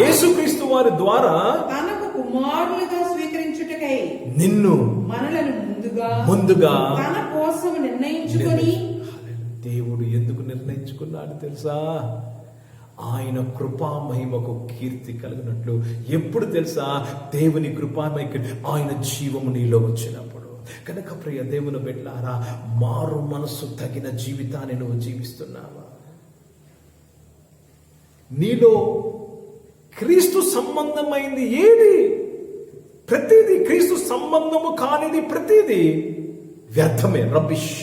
యేసుక్రీస్తు వారి ద్వారా తనకు కుమారులుగా స్వీకరించుటకై నిన్ను మనలను ముందుగా తన కోసం నిర్ణయించుకొని. దేవుడు ఎందుకు నిర్ణయించుకున్నాడు తెలుసా? ఆయన కృపా మహిమకు కీర్తి కలిగినట్లు. ఎప్పుడు తెలుసా? దేవుని కృపా మహిమ ఆయన జీవము నీలో వచ్చినప్పుడు. కనుక ప్రియ దేవుని బిడ్డలారా, మారు మనసు తగిన జీవితాన్ని నువ్వు జీవిస్తున్నావా? నీలో క్రీస్తు సంబంధమైంది ఏది? ప్రతిదీ క్రీస్తు సంబంధము కానిది ప్రతిదీ వ్యర్థమే, రబ్బిష్.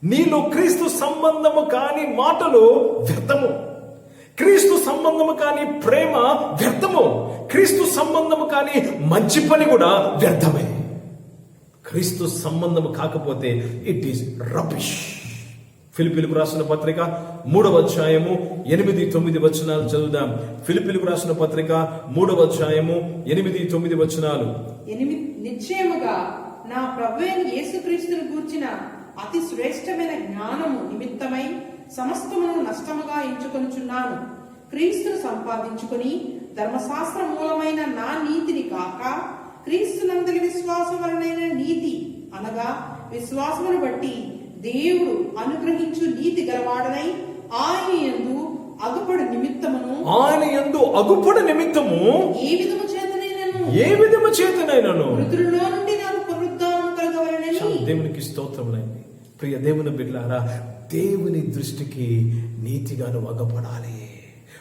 నీలో క్రీస్తు సంబంధము కాని మాటలు వ్యర్థము, క్రీస్తు సంబంధము కాని ప్రేమ వ్యర్థము, క్రీస్తు సంబంధము కాని మంచి పని కూడా వ్యర్థమే. క్రీస్తు సంబంధము కాకపోతే ఇట్ ఈస్ రబ్బిష్. ఫిలిప్పీలకు రాసిన పత్రిక 3వ అధ్యాయము 8-9 వచనాలు చదువుదాం. ఫిలిప్పీలకు రాసిన పత్రిక 3వ అధ్యాయము 8-9 వచనాలు. నిశ్చయముగా నా ప్రభువైన యేసుక్రీస్తును గూర్చిన అతి శ్రేష్టమైన జ్ఞానము నిమిత్తమై సమస్తమును నష్టముగా ఎంచుకొనుచున్నాను. క్రీస్తును సంపాదించుకొని ధర్మశాస్త్ర మూలమైన నా నీతిని కాక క్రీస్తునందలి విశ్వాసం వలనైన నీతి అనగా విశ్వాసమును బట్టి దేవుడు అనుగ్రహించు నీతి గలవాడనై ఆయన యందు అగుపడు నిమిత్తము ఏ విధము చేతనైనను మృతులలో నుండి నాకు పునరుద్ధానం కలగవలెనని. దేవునికి స్తోత్రములైంది. ప్రియ దేవుని బిడ్డలారా, దేవుని దృష్టికి నీతిగా నువ్వు అగపడాలి.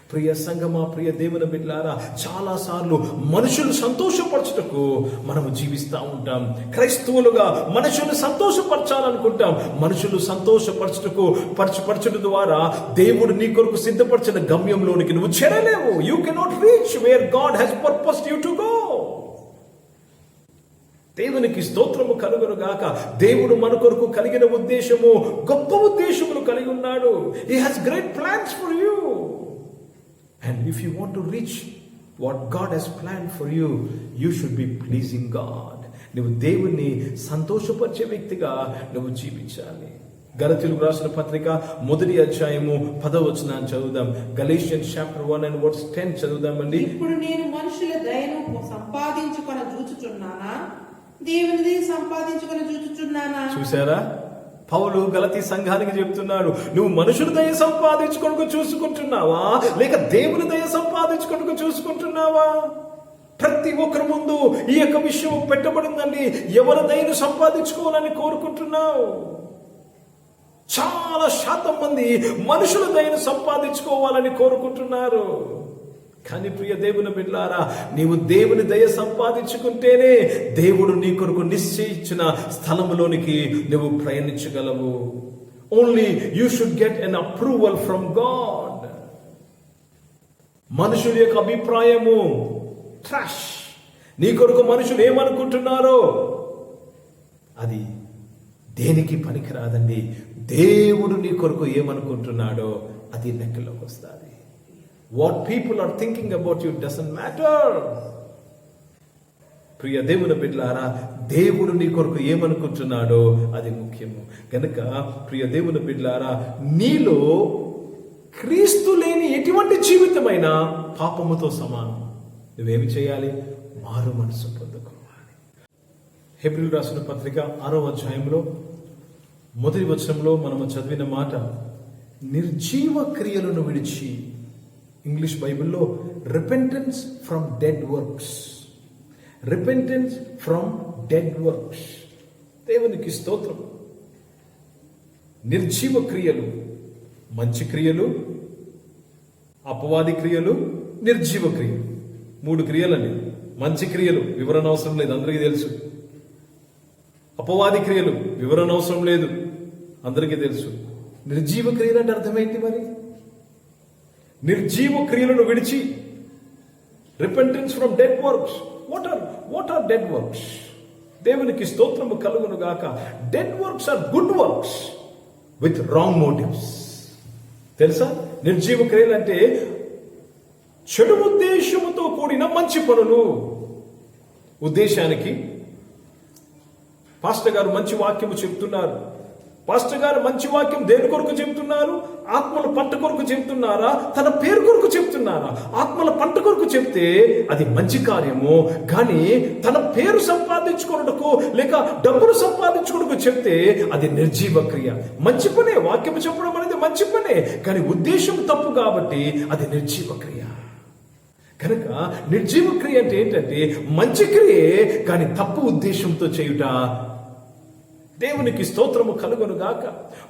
ప్రియ సంగమా, ప్రియ దేవుని బిడ్డలారా, చాలా సార్లు మనుషులు సంతోషపరచుటకు మనము జీవిస్తూ ఉంటాం. క్రైస్తవులుగా మనుషులు సంతోషపరచాలనుకుంటాం. మనుషులు సంతోషపరచుటకు పరచుట ద్వారా దేవుడు నీ కొరకు సిద్ధపరిచిన గమ్యంలోనికి నువ్వు చేరలేవు. You cannot reach where God has purposed you to go. దేవునికి స్తోత్రము కలుగును గాక. దేవుడు మన కొరకు కలిగిన ఉద్దేశము, గొప్ప ఉద్దేశములు కలిగి ఉన్నాడు. He has great plans for you. And if you want to reach what God has planned for you, you should be pleasing God. నువ్వు దేవుణ్ణి సంతోషపరిచే వ్యక్తిగా నువ్వు జీవించాలి. గలతీయులకు రాసిన పత్రిక 1వ అధ్యాయము 10వ వచనాన్ని చదువుదాం. Galatians chapter 1 and verse 10 చదువుదామండి. ఇప్పుడు నేను మనుషుల దయను సంపాదించుకొన చూచుచున్నానా, దేవునిది సంపాదించుకొన చూచుచున్నానా? చూసారా, పౌలు గలతీ సంఘానికి చెప్తున్నాడు, నువ్వు మనుషుల దయ సంపాదించుకొనుకు చూసుకుంటున్నావా, లేక దేవుని దయ సంపాదించుకొనుకు చూసుకుంటున్నావా? ప్రతి ఒక్కరి ముందు ఈ యొక్క విషయం పెట్టబడిందండి. ఎవరి దయను సంపాదించుకోవాలని కోరుకుంటున్నావు? చాలా శాతం మంది మనుషుల దయను సంపాదించుకోవాలని కోరుకుంటున్నారు. కానీ ప్రియ దేవుని బిడ్డలారా, నీవు దేవుని దయ సంపాదించుకుంటేనే దేవుడు నీ కొరకు నిశ్చయించిన స్థలములోనికి నువ్వు ప్రయాణించగలవు. Only you should get an approval from God. మనుషుల యొక్క అభిప్రాయము ట్రాష్. నీ కొరకు మనుషులు ఏమనుకుంటున్నారో అది దేనికి పనికిరాదండి. దేవుడు నీ కొరకు ఏమనుకుంటున్నాడో అది లెక్కలోకి వస్తుంది. What people are thinking about you doesn't matter. ప్రియ దేవుని బిడ్డలారా, దేవుడు నీ కొరకు ఏమనుకుంటున్నాడో అది ముఖ్యము. కనుక ప్రియ దేవుని బిడ్డలారా, నీలో క్రీస్తు లేని ఎటువంటి జీవితమైనా పాపముతో సమానం. నువ్వేమి చేయాలి? మారు మనసు పొందుకోవాలి. హెబ్రీయులకు రాసిన పత్రిక 6వ అధ్యాయంలో 1వ వచనంలో మనము చదివిన మాట, నిర్జీవ క్రియలను విడిచి, ఇంగ్లీష్ బైబిల్లో repentance from dead works. Repentance from dead works. దేవునికి స్తోత్రం. నిర్జీవ క్రియలు, మంచి క్రియలు, అపవాది క్రియలు, నిర్జీవ క్రియలు. 3 క్రియలండి. మంచి క్రియలు వివరణ అవసరం లేదు, అందరికీ తెలుసు. అపవాది క్రియలు వివరణ అవసరం లేదు, అందరికీ తెలుసు. నిర్జీవ క్రియలు అంటే అర్థమైంది. మరి నిర్జీవ క్రియలను విడిచి, repentance from dead works. What are dead works? దేవునికి స్తోత్రము కలుగును గాక. Dead works are good works with wrong motives. తెలుసా? నిర్జీవ క్రియలు అంటే చెడు ఉద్దేశముతో కూడిన మంచి పనులు. ఉద్దేశానికి పాస్టర్ గారు మంచి వాక్యము చెప్తున్నారు. పాస్టర్ గారు మంచి వాక్యం దేని కొరకు చెప్తున్నారు? ఆత్మల పంట కొరకు చెప్తున్నారా, తన పేరు కొరకు చెప్తున్నారా? ఆత్మల పంట కొరకు చెప్తే అది మంచి కార్యము. కానీ తన పేరు సంపాదించుకున్నకు లేక డబ్బులు సంపాదించుకున్నకు చెప్తే అది నిర్జీవ క్రియ. మంచి పనే, వాక్యం చెప్పడం అనేది మంచి పనే, కానీ ఉద్దేశం తప్పు కాబట్టి అది నిర్జీవ క్రియ. కనుక నిర్జీవ క్రియ అంటే ఏంటంటే మంచి క్రియే కానీ తప్పు ఉద్దేశంతో చేయుట. దేవునికి స్తోత్రము కలుగును గాక.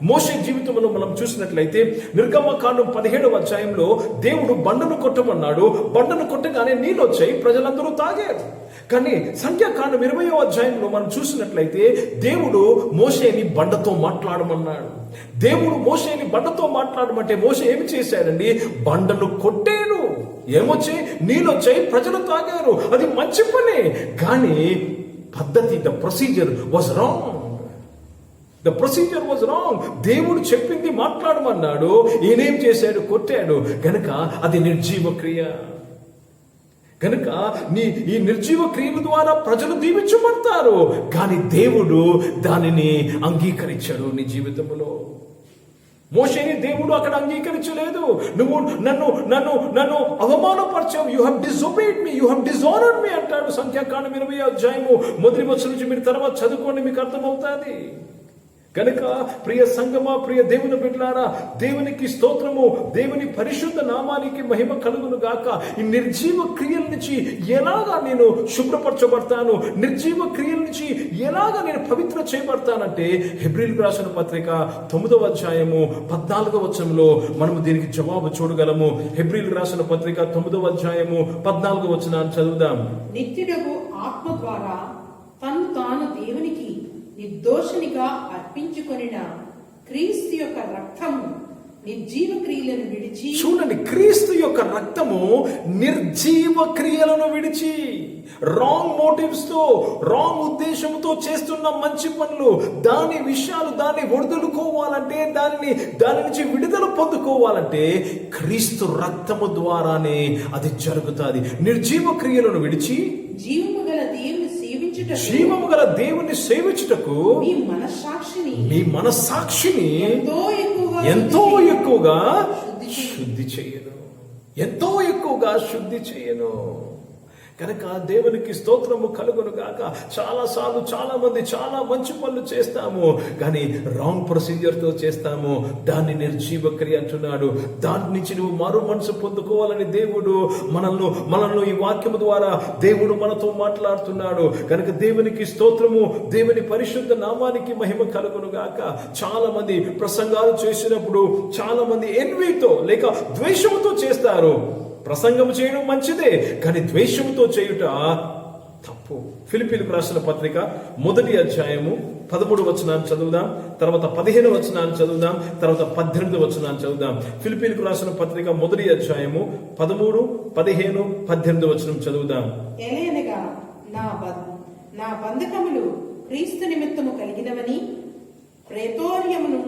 మోషే జీవితంలో మనం చూసినట్లయితే నిర్గమకాండం 17వ అధ్యాయంలో దేవుడు బండను కొట్టమన్నాడు. బండను కొట్టగానే నీళ్ళు వచ్చాయి, ప్రజలందరూ తాగారు. కానీ సంఖ్యాకాండం 20వ అధ్యాయంలో మనం చూసినట్లయితే దేవుడు మోషేని బండతో మాట్లాడమన్నాడు. దేవుడు మోషేని బండతో మాట్లాడమంటే మోషే ఏమి చేశాడండి? బండను కొట్టాడు. ఏమొచ్చాయి? నీళ్ళు వచ్చాయి, ప్రజలు తాగారు. అది మంచి పనే, కానీ పద్ధతి, the procedure was wrong. The procedure was wrong. దేవుడు చెప్పింది మాట్లాడమన్నాడు, ఈయనేం చేశాడు? కొట్టాడు. గనుక అది నిర్జీవ క్రియ. కనుక ఈ నిర్జీవ క్రియల ద్వారా ప్రజలు దీవించబడతారు, కానీ దేవుడు దానిని అంగీకరించాడు నీ జీవితంలో. మోషేని దేవుడు అక్కడ అంగీకరించలేదు. నువ్వు నన్ను అవమానపరిచావు, you have disobeyed me, you have dishonoured me అంటాడు. సంఖ్యాకాండం 20వ అధ్యాయము 1వ వచనం నుంచి మీరు తర్వాత చదువుకోండి, మీకు అర్థమవుతుంది. కనుక ప్రియ సంగమా, ప్రియ దేవుని బిడ్డలారా, దేవునికి స్తోత్రము, దేవుని పరిశుద్ధ నామానికి మహిమ కలుగును గాక. ఈ నిర్జీవ క్రియల నుంచి ఎలాగా నేను శుభ్రపరచబడతాను, నిర్జీవ క్రియల నుంచి ఎలాగా నేను పవిత్ర చేయబడతానంటే హెబ్రీయులకు రాసిన పత్రిక 9వ అధ్యాయము 14వ వచనంలో మనము దీనికి జవాబు చూడగలము. హెబ్రీయులకు రాసిన పత్రిక 9వ అధ్యాయము 14వ వచనాన్ని చదువుదాం. నిత్యుడగు ఆత్మ ద్వారా తను తాను దేవునికి నిర్దోషినిగా అర్పించుకొనిన క్రీస్తు యొక్క రక్తము నిర్జీవ క్రియలను విడిచి. చూడండి, క్రీస్తు యొక్క రక్తము నిర్జీవ క్రియలను విడిచి, రాంగ్ మోటివ్స్ తో, రాంగ్ ఉద్దేశంతో చేస్తున్న మంచి పనులు, దాని విషయాలు, దాన్ని వదులుకోవాలంటే, దాని నుంచి విడుదల పొందుకోవాలంటే క్రీస్తు రక్తము ద్వారానే అది జరుగుతుంది. నిర్జీవ క్రియలను విడిచి జీవము గల దేవుని సేవించుటకు మీ మనస్సాక్షిని ఎంతో ఎక్కువగా శుద్ధి చేయను. కనుక దేవునికి స్తోత్రము కలుగును గాక. చాలాసార్లు చాలా మంది చాలా మంచి పనులు చేస్తాము, కానీ రాంగ్ ప్రొసీజర్ తో చేస్తాము. దాన్ని నిర్జీవ క్రియ అంటున్నాడు. దాని నుంచి నువ్వు మారు మనసు పొందుకోవాలని దేవుడు మనల్ని ఈ వాక్యము ద్వారా దేవుడు మనతో మాట్లాడుతున్నాడు. కనుక దేవునికి స్తోత్రము, దేవుని పరిశుద్ధ నామానికి మహిమ కలుగును గాక. చాలా మంది ప్రసంగాలు చేసినప్పుడు చాలా మంది ఎన్వీతో లేక ద్వేషముతో చేస్తారు. ప్రసంగం చేయడం మంచిదే, కానీ ద్వేషంతో చేయుట తప్పు. ఫిలిప్పీయులకు రాసిన పత్రిక 1వ అధ్యాయము 13వ వచనాన్ని చదువుదాం, తర్వాత 15వ వచనాన్ని చదువుదాం, తర్వాత 18వ వచనాన్ని చదువుదాం. ఫిలిప్పీయులకు రాసిన పత్రిక 1వ అధ్యాయము 13, 15, 18వ వచనం చదువుదాం. ఎలయనగా నా బంధకములు క్రీస్తు నిమిత్తము కలిగినవని ప్రేతోర్యమును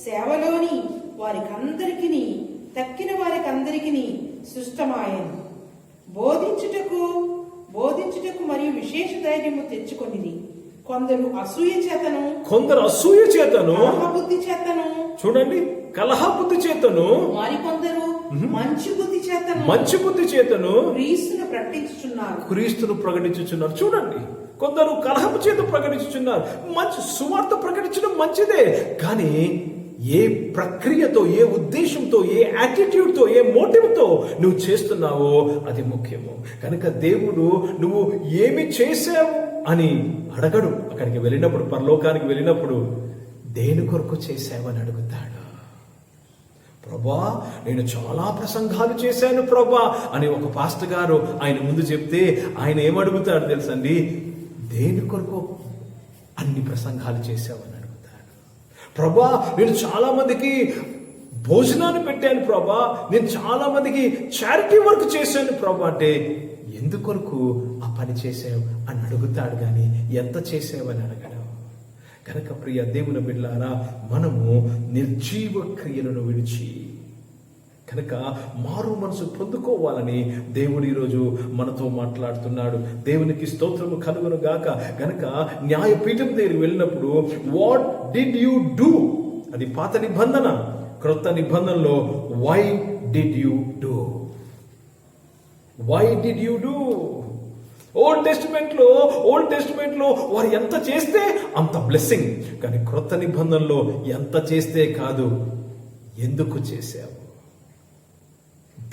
సేవలోని వారికందరికిని తక్కిన వారికందరికిని సృష్టమాయను. బోధించుటకు మరియు విశేష ధైర్యము తెచ్చుకొనిది. కొందరు అసూయ చేతను కలహబుద్ధి చేతను, చూడండి, కలహబుద్ధి చేతను, మరికొందరు మంచి బుద్ధి చేతను క్రీస్తును ప్రకటించుచున్నారు. చూడండి, కొందరు కలహపు చేత ప్రకటించుచున్నారు. మంచి సువార్త ప్రకటించడం మంచిదే, కానీ ఏ ప్రక్రియతో, ఏ ఉద్దేశంతో, ఏ యాటిట్యూడ్ తో, ఏ మోటివ్ తో నువ్వు చేస్తున్నావో అది ముఖ్యము. కనుక దేవుడు నువ్వు ఏమి చేశావు అని అడగడు. అక్కడికి వెళ్ళినప్పుడు, పరలోకానికి వెళ్ళినప్పుడు దేని కొరకు చేశావని అడుగుతాడు. ప్రభా, నేను చాలా ప్రసంగాలు చేశాను ప్రభా అని ఒక పాస్టర్ గారు ఆయన ముందు చెప్తే ఆయన ఏమడుగుతాడు తెలుసండి? దేని కొరకు అన్ని ప్రసంగాలు చేశావని అడుగుతాడు. ప్రభా, నేను చాలా మందికి భోజనాన్ని పెట్టాను ప్రభా, నేను చాలా మందికి చారిటీ వర్క్ చేశాను ప్రభా అంటే ఎందుకొరకు ఆ పని చేసావు అని అడుగుతాడు, కానీ ఎంత చేసావని అడగడు. కనుక ప్రియ దేవుని బిడ్డలారా, మనము నిర్జీవ క్రియలను విడిచి కనుక మారు మనసు పొందుకోవాలని దేవుడు ఈరోజు మనతో మాట్లాడుతున్నాడు. దేవునికి స్తోత్రము కలుగును గాక. కనుక న్యాయపీఠం దగ్గరికి వెళ్ళినప్పుడు వాట్ డిడ్ యూ డూ, అది పాత నిబంధన. క్రొత్త నిబంధనలో why did you do, why did you do. Old testament లో వారు ఎంత చేస్తే అంత బ్లెస్సింగ్, కానీ క్రొత్త నిబంధనలో ఎంత చేస్తే కాదు, ఎందుకు చేశావు?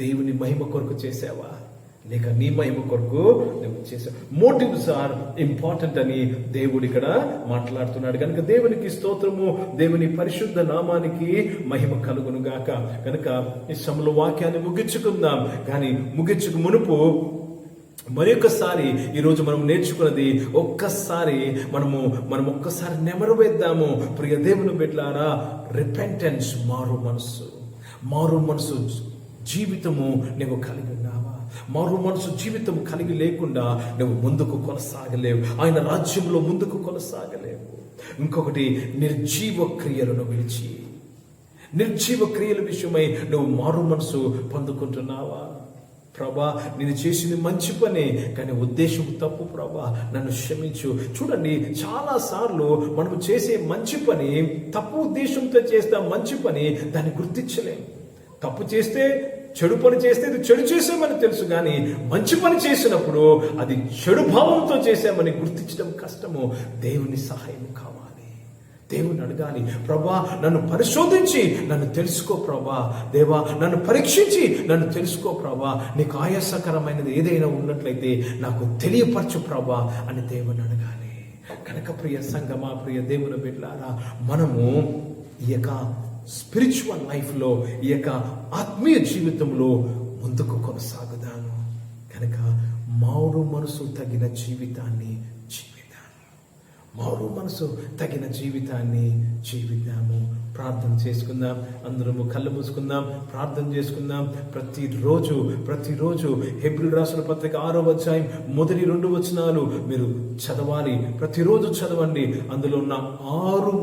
దేవుని మహిమ కొరకు చేసావా లేక నీ మహిమ కొరకు నువ్వు చేసావు? మోటివ్స్ ఆర్ ఇంపార్టెంట్ అని దేవుడు ఇక్కడ మాట్లాడుతున్నాడు. కనుక దేవునికి స్తోత్రము, దేవుని పరిశుద్ధ నామానికి మహిమ కలుగును గాక. కనుక ఈ సమయంలో వాక్యాన్ని ముగించుకుందాం. కానీ ముగించుకు మునుపు మరొకసారి ఈరోజు మనం నేర్చుకున్నది మనం ఒక్కసారి నెమరు వేద్దాము. ప్రియ దేవుని బిడ్డలారా, రిపెంటెన్స్, మారు మనసు జీవితము నువ్వు కలిగి ఉన్నావా? మారు మనసు జీవితం కలిగి లేకుండా నువ్వు ముందుకు కొనసాగలేవు, ఆయన రాజ్యంలో ముందుకు కొనసాగలేవు. ఇంకొకటి, నిర్జీవ క్రియలను విడిచి, నిర్జీవ క్రియల విషయమై నువ్వు మారు మనసు పొందుకుంటున్నావా? ప్రభా, నేను చేసింది మంచి పనే, కానీ ఉద్దేశం తప్పు ప్రభా, నన్ను క్షమించు. చూడండి, చాలా సార్లు మనం చేసే మంచి పని తప్పు ఉద్దేశంతో చేస్తాం. మంచి పని దాన్ని గుర్తించలేం. తప్పు చేస్తే, చెడు పని చేస్తే ఇది చెడు చేసామని తెలుసు, కానీ మంచి పని చేసినప్పుడు అది చెడు భావంతో చేసామని గుర్తించడం కష్టము. దేవుని సహాయం కావాలి. దేవుని అడగాలి, ప్రభా నన్ను పరిశోధించి నన్ను తెలుసుకో ప్రభా, దేవా నన్ను పరీక్షించి నన్ను తెలుసుకో ప్రభా, నీకు ఆయాసకరమైనది ఏదైనా ఉన్నట్లయితే నాకు తెలియపరచు ప్రభా అని దేవుని అడగాలి. కనుక ప్రియ సంగమా, ప్రియ దేవుని బిడ్డలారా, మనము ఈ యొక్క స్పిరిచువల్ లైఫ్లో, ఈ యొక్క ఆత్మీయ జీవితంలో ముందుకు కొనసాగుదాము. కనుక మారు మనసు తగిన జీవితాన్ని మారు మనసు తగిన జీవితాన్ని జీవిద్దాము. ప్రార్థన చేసుకుందాం. అందరము కళ్ళు మూసుకుందాం, ప్రార్థన చేసుకుందాం. ప్రతిరోజు హెబ్రీ రాసిన పత్రిక 6వ అధ్యాయం మొదటి 2 వచనాలు మీరు చదవాలి. ప్రతిరోజు చదవండి. అందులో ఉన్న 6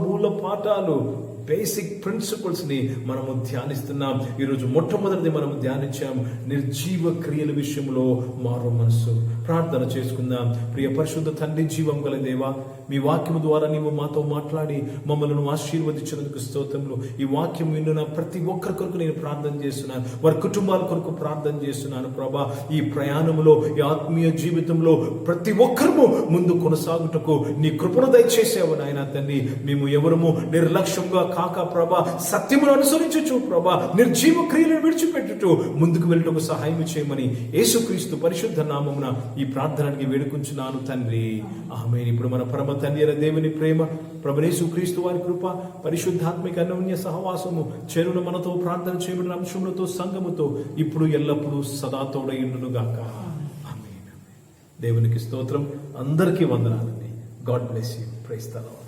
మూల పాఠాలు బేసిక్ ప్రిన్సిపల్స్ ని మనము ధ్యానిస్తున్నాం. ఈరోజు మొట్టమొదటిది మనము ధ్యానించాం, నిర్జీవ క్రియల విషయంలో మారు మనసు. ప్రార్థన చేసుకుందాం. ప్రియ పరిశుద్ధ తండ్రి, జీవం గల దేవా, మీ వాక్యము ద్వారా నీవు మాతో మాట్లాడి మమ్మల్ని ఆశీర్వదించినందుకు స్తోత్రములు. ఈ వాక్యం విన్న ప్రతి ఒక్కరి కొరకు నేను ప్రార్థన చేస్తున్నాను, వారి కుటుంబాల కొరకు ప్రార్థన చేస్తున్నాను ప్రభా. ఈ ప్రయాణంలో, ఈ ఆత్మీయ జీవితంలో ప్రతి ఒక్కరము ముందు కొనసాగుటకు నీ కృపను దయచేసావు నాయన తండ్రి. మేము ఎవరము నిర్లక్ష్యంగా కాక ప్రభా, సత్యమును అనుసరించు ప్రభా, నిర్జీవ క్రియలను విడిచిపెట్టుటూ ముందుకు వెళ్ళటకు సహాయం చేయమని యేసుక్రీస్తు పరిశుద్ధ నామమున ఈ ప్రార్థనకి వేడుకుంటున్నాను తండ్రి. ఆమేన్. ఇప్పుడు మన పరమ తండ్రి అయిన దేవుని ప్రేమ, ప్రభువైన యేసుక్రీస్తు వారి కృప, పరిశుద్ధాత్మిక అన్యోన్య సహవాసము చేరున మనతో ప్రార్థన చేయబడిన అంశములతో సంఘముతో ఇప్పుడు ఎల్లప్పుడూ సదా తోడైయుండును గాక. ఆమేన్. దేవునికి స్తోత్రం. అందరికీ వందనాలండి. God bless you. Praise the lord.